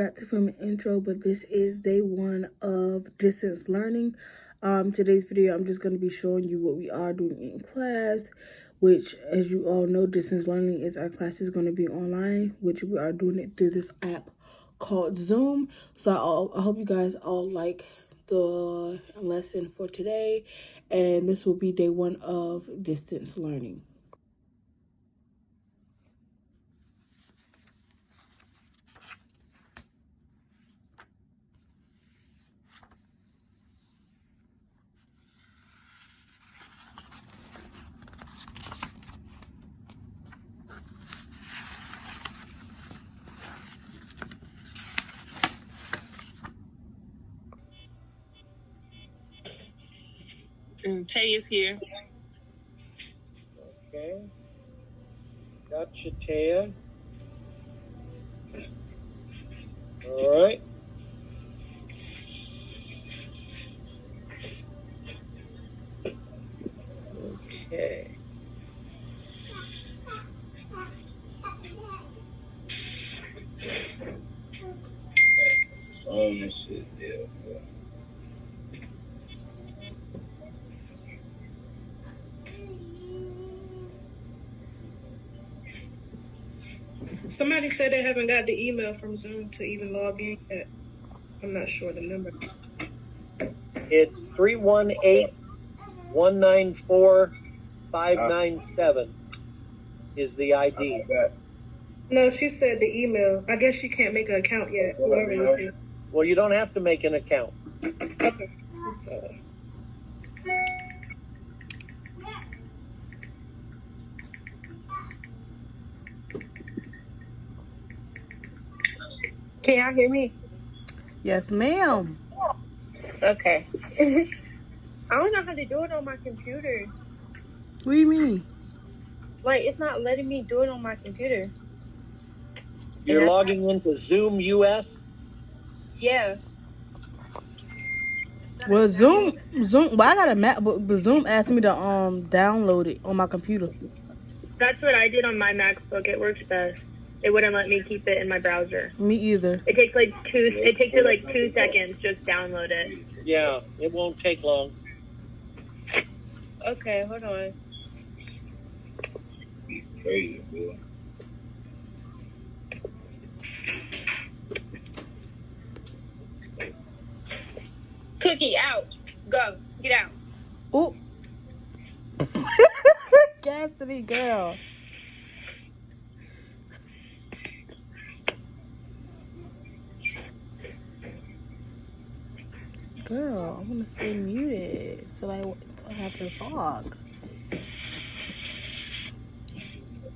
Got to film an intro, but this is day 1 of distance learning. Today's video, I'm just going to be showing you what we are doing in class, which, as you all know, distance learning is our class is going to be online, which we are doing it through this app called Zoom. So I hope you guys all like the lesson for today, and this will be day 1 of distance learning. Tay is here. Okay. Gotcha, Taya. All right. Okay. Oh, this shit, yeah. Somebody said they haven't got the email from Zoom to even log in yet. I'm not sure the number. It's 318-194-597 is the ID. No, she said the email. I guess she can't make an account yet. Well, you don't have to make an account. Okay. Can y'all hear me? Yes, ma'am. Okay. I don't know how to do it on my computer. What do you mean? Like, it's not letting me do it on my computer. You're logging into Zoom US? Yeah. Well, Zoom. Well, I got a MacBook, but Zoom asked me to download it on my computer. That's what I did on my MacBook. It works best. It wouldn't let me keep it in my browser. Me either. It takes like 2 seconds. Just download it. Yeah, it won't take long. Okay, hold on. Crazy, boy. Cookie, out. Go. Get out. Oh. Cassidy, girl. Girl, I want to stay muted till I have to talk.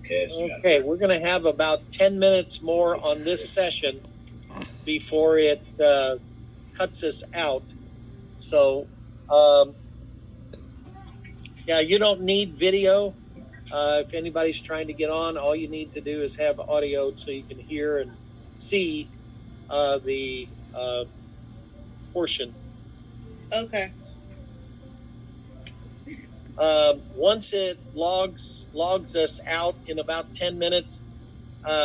Okay, we're going to have about 10 minutes more on this session before it cuts us out. So, yeah, you don't need video. If anybody's trying to get on, all you need to do is have audio so you can hear and see the portion. Okay. Once it logs us out in about 10 minutes,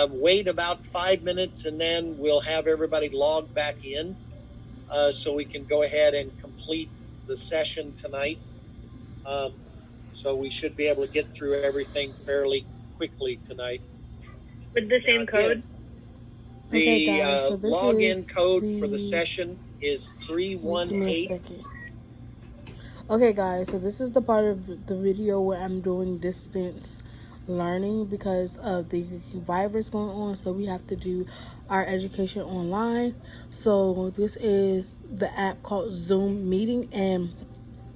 wait about 5 minutes, and then we'll have everybody log back in so we can go ahead and complete the session tonight. So we should be able to get through everything fairly quickly tonight. With the same code? The Okay, guys, so this login is code for the session is 318. Okay, guys, so this is the part of the video where I'm doing distance learning because of the virus going on, so we have to do our education online. So this is the app called Zoom Meeting, and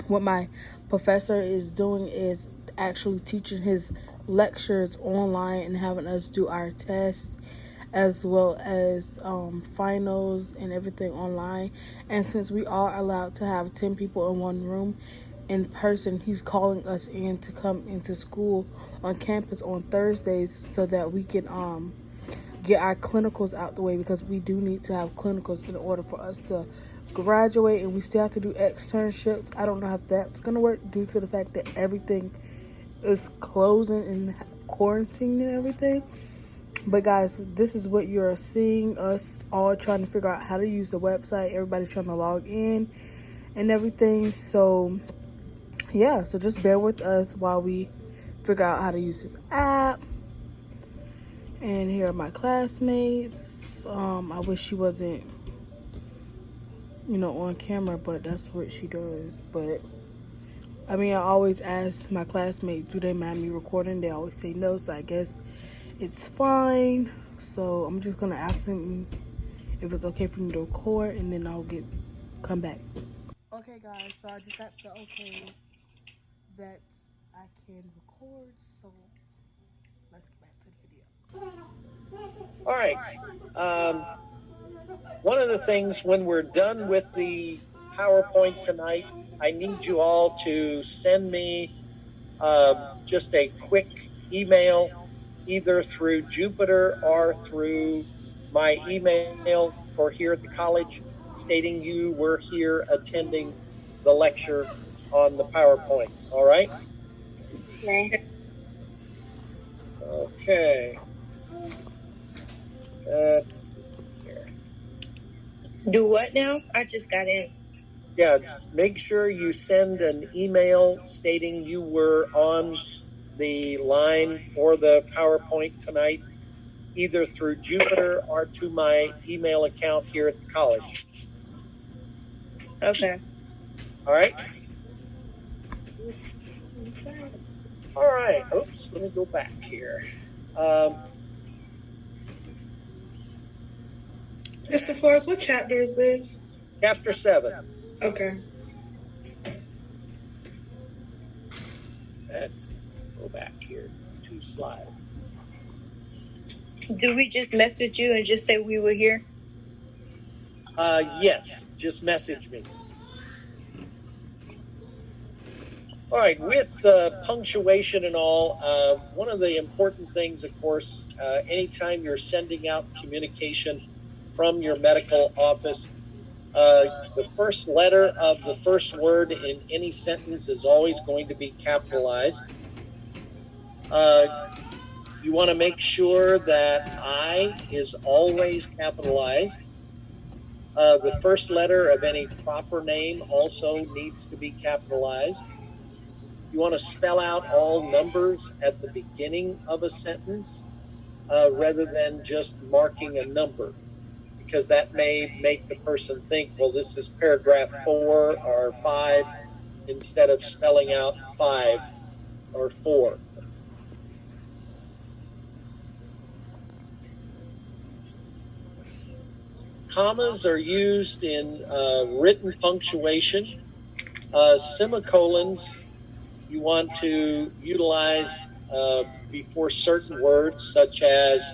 what my professor is doing is actually teaching his lectures online and having us do our tests as well as finals and everything online. And since we are allowed to have 10 people in one room in person, he's calling us in to come into school on campus on Thursdays so that we can get our clinicals out the way, because we do need to have clinicals in order for us to graduate, and we still have to do externships. I don't know if that's gonna work due to the fact that everything is closing and quarantine and everything. But guys, this is what you're seeing us all trying to figure out how to use the website. Everybody's trying to log in and everything. So yeah, so just bear with us while we figure out how to use this app. And here are my classmates. I wish she wasn't, on camera, but that's what she does. But I mean, I always ask my classmates, do they mind me recording? They always say no, so I guess it's fine. So I'm just gonna ask them if it's okay for me to record, and then I'll come back. Okay, guys. So I just got the okay that I can record. So let's get back to the video. All right. One of the things when we're done with the PowerPoint tonight, I need you all to send me just a quick email, either through Jupiter or through my email for here at the college, stating you were here attending the lecture on the PowerPoint. All right? Okay. Let's see here. Do what now? I just got in. Yeah, just make sure you send an email stating you were on the line for the PowerPoint tonight, either through Jupiter or to my email account here at the college. Okay. All right? All right. Oops, let me go back here. Mr. Forrest, what chapter is this? Chapter 7. Okay. Let's go back here. 2 slides. Do we just message you and just say we were here? Yes, just message me. All right, with punctuation and all, one of the important things, of course, anytime you're sending out communication from your medical office, the first letter of the first word in any sentence is always going to be capitalized. You want to make sure that I is always capitalized. The first letter of any proper name also needs to be capitalized. You want to spell out all numbers at the beginning of a sentence rather than just marking a number, because that may make the person think, well, this is paragraph 4 or 5, instead of spelling out 5 or 4. Commas are used in written punctuation. Semicolons you want to utilize before certain words, such as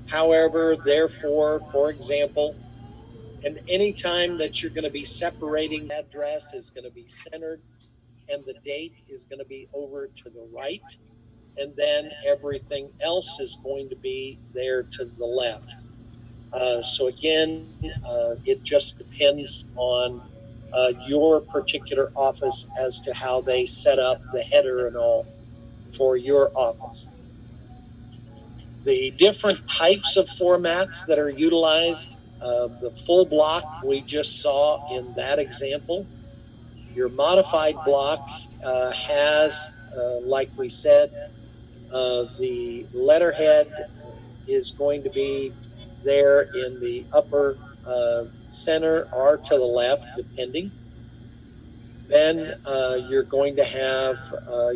however, therefore, for example. And any time that you're going to be separating, address is going to be centered, and the date is going to be over to the right, and then everything else is going to be there to the left. So again, it just depends on your particular office as to how they set up the header and all for your office. The different types of formats that are utilized, the full block we just saw in that example. Your modified block has, like we said, the letterhead is going to be there in the upper center or to the left, depending. Then you're going to have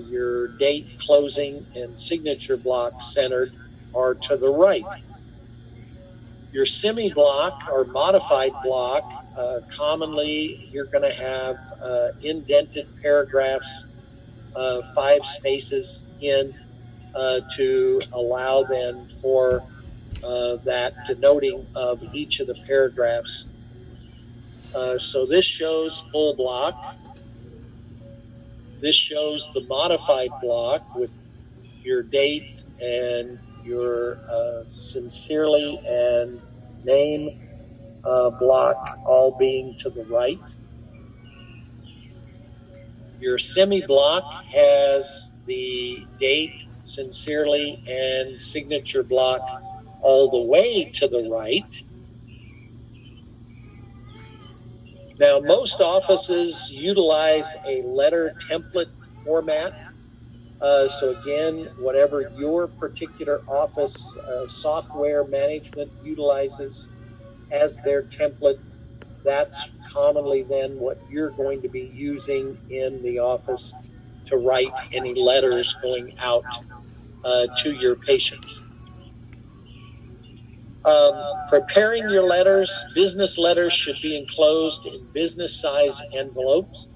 your date, closing, and signature block centered or to the right. Your semi-block or modified block, commonly you're going to have indented paragraphs, 5 spaces in to allow then for that denoting of each of the paragraphs. So this shows full block. This shows the modified block with your date and your sincerely and name block all being to the right. Your semi-block has the date, sincerely, and signature block all the way to the right. Now, most offices utilize a letter template format. So again, whatever your particular office software management utilizes as their template, that's commonly then what you're going to be using in the office to write any letters going out to your patients. Preparing your letters, business letters should be enclosed in business size envelopes.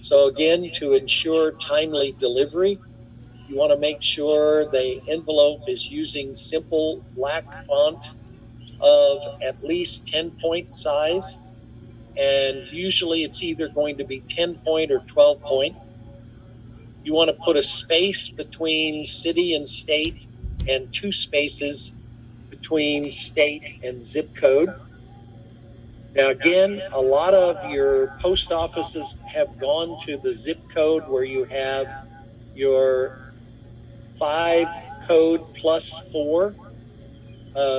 So again, to ensure timely delivery, you want to make sure the envelope is using simple black font of at least 10-point size. And usually it's either going to be 10-point or 12-point. You want to put a space between city and state and 2 spaces between state and zip code. Now, again, a lot of your post offices have gone to the zip code where you have your 5 code plus 4.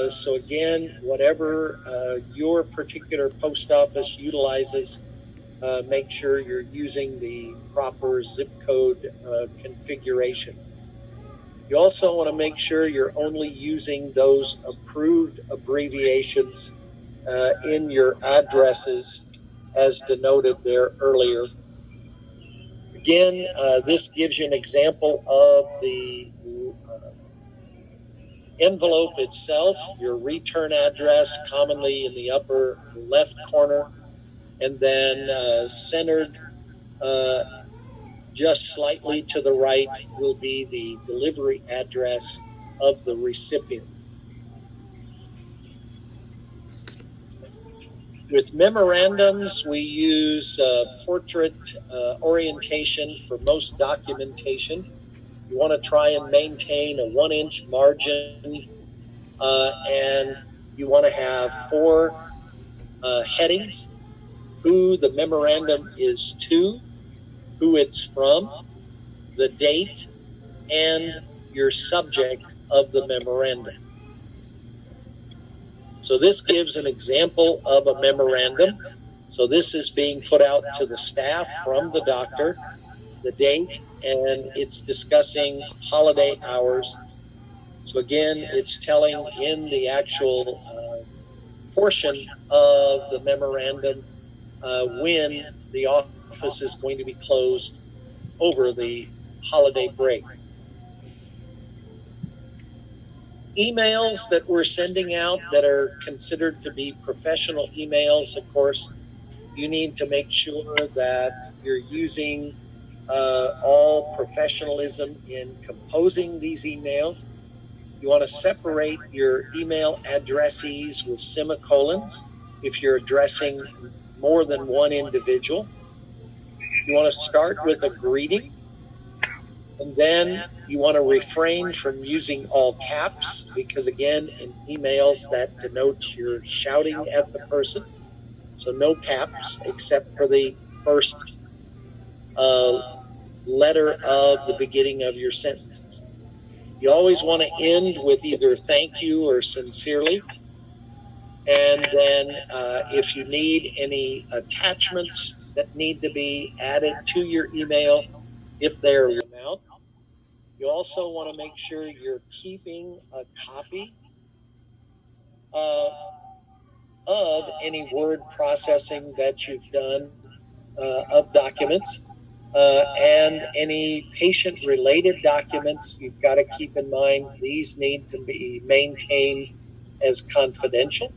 So again, whatever your particular post office utilizes, make sure you're using the proper zip code configuration. You also want to make sure you're only using those approved abbreviations in your addresses as denoted there earlier. Again, this gives you an example of the envelope itself, your return address, commonly in the upper left corner, and then centered just slightly to the right will be the delivery address of the recipient. With memorandums, we use portrait orientation for most documentation. You want to try and maintain a 1-inch margin, and you want to have 4 headings: who the memorandum is to, who it's from, the date, and your subject of the memorandum. So this gives an example of a memorandum. So this is being put out to the staff from the doctor, the date, and it's discussing holiday hours. So again, it's telling in the actual portion of the memorandum when the office is going to be closed over the holiday break. Emails that we're sending out that are considered to be professional emails, of course, you need to make sure that you're using all professionalism in composing these emails. You want to separate your email addressees with semicolons if you're addressing more than one individual. You want to start with a greeting, and then you want to refrain from using all caps because, again, in emails that denotes you're shouting at the person. So no caps except for the first letter of the beginning of your sentences. You always want to end with either thank you or sincerely. And then if you need any attachments that need to be added to your email, if they're out, you also want to make sure you're keeping a copy of any word processing that you've done of documents. And any patient-related documents, you've got to keep in mind these need to be maintained as confidential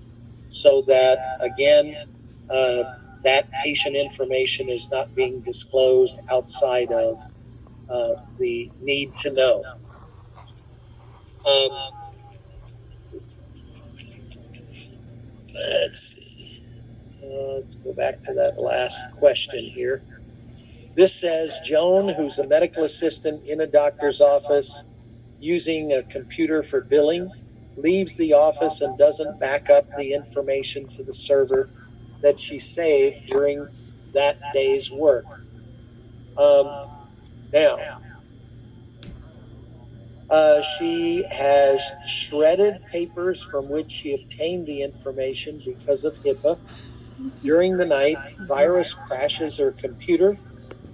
so that, again, that patient information is not being disclosed outside of the need to know. Let's see. Let's go back to that last question here. This says, Joan, who's a medical assistant in a doctor's office using a computer for billing, leaves the office and doesn't back up the information to the server that she saved during that day's work. Now, She has shredded papers from which she obtained the information because of HIPAA. During the night, virus crashes her computer.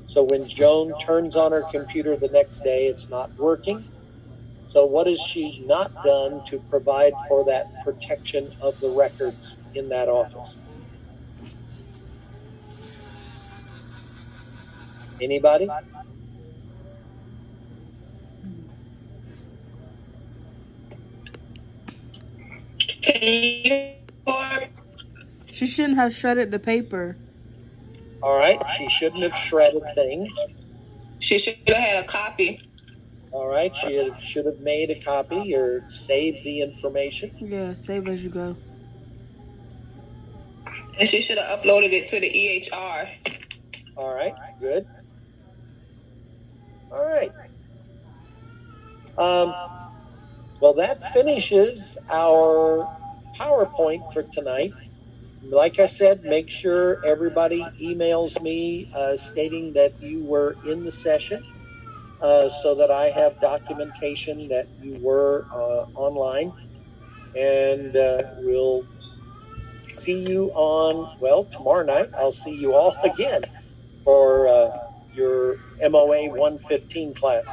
So when Joan turns on her computer the next day, it's not working. So what has she not done to provide for that protection of the records in that office? Anybody? She shouldn't have shredded the paper. All right, she shouldn't have shredded things. She should have had a copy. All right, she should have made a copy or saved the information. Yeah, save as you go. And she should have uploaded it to the EHR. All right, good. All right. Well, that finishes our PowerPoint for tonight. Like I said, make sure everybody emails me stating that you were in the session so that I have documentation that you were online. And we'll see you on, well, tomorrow night. I'll see you all again for your MOA 115 class.